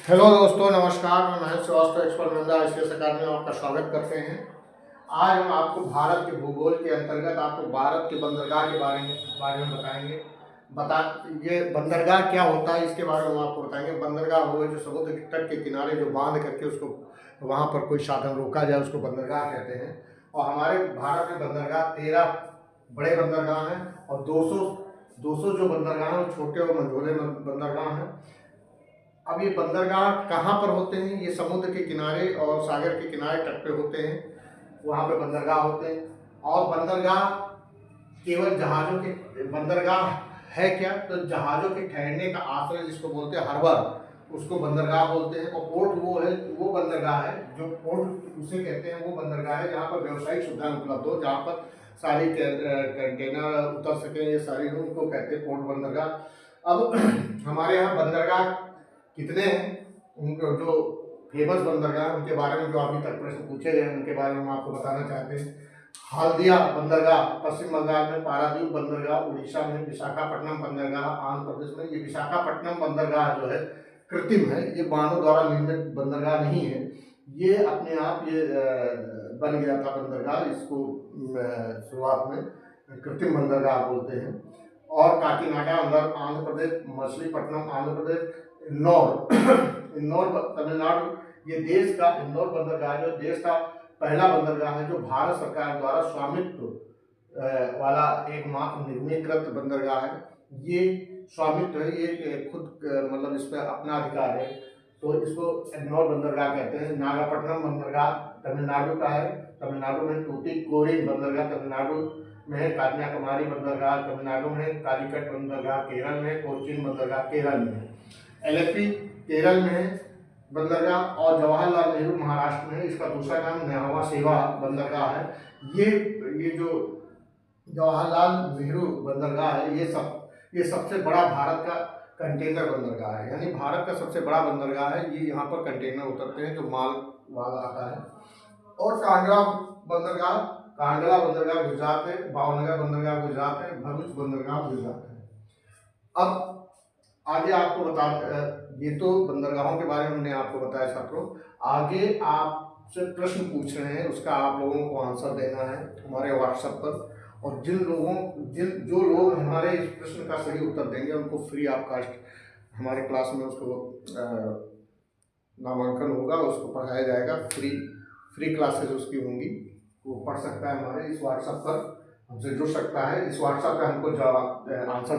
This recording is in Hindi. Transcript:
हेलो दोस्तों, नमस्कार। मैं महेश श्रीवास्तव एक्सपर्ट नंदा ICS अकादमी में आपका स्वागत करते हैं। आज हम आपको भारत के भूगोल के अंतर्गत आपको भारत के बंदरगाह के बारे में बताएंगे। ये बंदरगाह क्या होता है इसके बारे में हम आपको बताएंगे। बंदरगाह वो है जो समुद्र के तट के किनारे जो बांध करके उसको वहाँ पर कोई साधन रोका जाए, उसको बंदरगाह कहते हैं। और हमारे भारत में बंदरगाह 13 बड़े बंदरगाह हैं और 200 जो बंदरगाह हैं वो छोटे और मंझोले बंदरगाह हैं। अब ये बंदरगाह कहाँ पर होते हैं? ये समुद्र के किनारे और सागर के किनारे तट पे होते हैं, वहाँ पे बंदरगाह होते हैं। और बंदरगाह केवल जहाज़ों के बंदरगाह है क्या? तो जहाज़ों के ठहरने का आश्रय जिसको बोलते हैं हार्बर, उसको बंदरगाह बोलते हैं। और पोर्ट वो बंदरगाह है जो पोर्ट उसे कहते हैं। वो बंदरगाह है जहाँ पर व्यावसायिक सुविधाएं उपलब्ध हो, जहाँ पर सारी कंटेनर उतर सकें, ये सारी उनको कहते हैं पोर्ट बंदरगाह। अब हमारे यहाँ बंदरगाह कितने हैं, उनको जो फेमस बंदरगाह उनके बारे में जो अभी तक प्रश्न पूछे गए उनके बारे में हम आपको बताना चाहते हैं। हल्दिया बंदरगाह पश्चिम बंगाल में, पारादीप बंदरगाह उड़ीसा में, विशाखापट्टनम बंदरगाह आंध्र प्रदेश में। ये विशाखापट्टनम बंदरगाह जो है कृत्रिम है, ये बांधों द्वारा निर्मित बंदरगाह नहीं है। ये अपने आप बन गया था बंदरगाह, इसको शुरुआत में कृत्रिम बंदरगाह बोलते हैं। और काकीनाडा आंध्र प्रदेश, मछलीपट्टनम आंध्र प्रदेश, इंदौर तमिलनाडु। ये देश का इंदौर बंदरगाह जो देश का पहला बंदरगाह है जो भारत सरकार द्वारा स्वामित्व वाला एकमात्र निर्मितकृत बंदरगाह है। ये स्वामित्व है, ये खुद मतलब इस पर अपना अधिकार है, तो इसको इंदौर बंदरगाह कहते हैं। नागपट्टनम बंदरगाह तमिलनाडु का है, तमिलनाडु में। टूटिकोरिन बंदरगाह तमिलनाडु में है। कन्याकुमारी बंदरगाह तमिलनाडु में। कालीकट बंदरगाह केरल में। कोचीन बंदरगाह केरल में है। एलेप्पी केरल में है बंदरगाह। और जवाहरलाल नेहरू महाराष्ट्र में है। इसका दूसरा नाम न्हावा शेवा बंदरगाह है। ये जो जवाहरलाल नेहरू बंदरगाह है, ये सबसे बड़ा भारत का कंटेनर बंदरगाह है, यानी भारत का सबसे बड़ा बंदरगाह है। ये यहाँ पर कंटेनर उतरते हैं जो माल वाला आता है। और कांडला बंदरगाह गुजरात है। भावनगर बंदरगाह गुजरात है। भरूच बंदरगाह गुजरात है। अब आगे आपको ये तो बंदरगाहों के बारे में हमने आपको बताया छात्रों। आगे आपसे प्रश्न पूछ रहे हैं, उसका आप लोगों को आंसर देना है हमारे व्हाट्सएप पर। और जो लोग हमारे इस प्रश्न का सही उत्तर देंगे उनको फ्री ऑफ कास्ट हमारे क्लास में उसको नामांकन होगा, उसको पढ़ाया जाएगा। फ्री क्लासेस उसकी होंगी, वो पढ़ सकता है हमारे इस व्हाट्सएप पर, हमसे जुड़ सकता है। इस व्हाट्सएप पर हमको जवाब आंसर